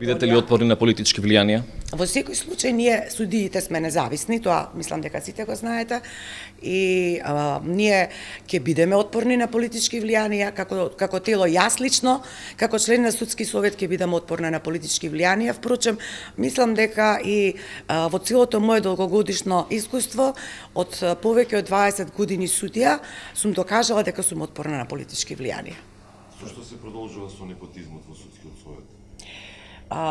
Бидете ли отпорни на политички влијанија? Во секој случај ние судиите сме независни, тоа мислам дека сите го знаете, и ние ќе бидеме отпорни на политички влијанија, како тело јас лично, како член на судски совет ќе бидам отпорна на политички влијанија. Впрочем, мислам дека и во целото моје долгогодишно искуство од повеќе од 20 години судија сум докажала дека сум отпорна на политички влијанија. Зошто се продолжува со непотизмот во судскиот совет?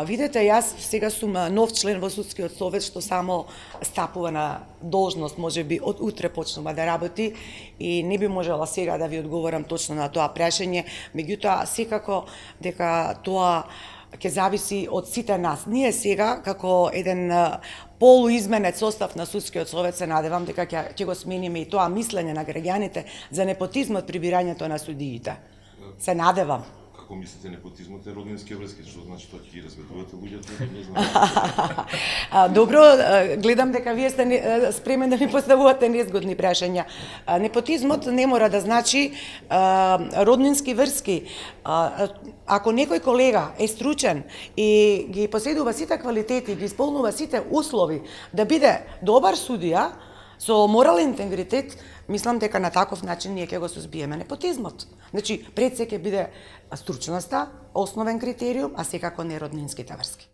Видете, јас сега сум нов член во судскиот совет што само стапува на должност, можеби од утре почнува да работи и не би можела сега да ви одговорам точно на тоа прашање, меѓутоа секако дека тоа ќе зависи од сите нас. Ние сега како еден полуизменет состав на судскиот совет се надевам дека ќе го смениме и тоа мислење на граѓаните за непотизмот при бирањето на судиите. Се надевам. Како мислите непотизмот е роднински врски, што значи тоа ќе ги разведувате луѓето, не знам. Добро, гледам дека вие сте спремен да ми поставувате незгодни прашања. Непотизмот не мора да значи роднински врски. Ако некој колега е стручен и ги поседува сите квалитети, ги исполнува сите услови да биде добар судија, со морален интегритет, мислам дека на таков начин ние ќе го сузбиеме непотизмот. Значи, пред се ќе биде стручноста, основен критериум, а секако не роднинските врски.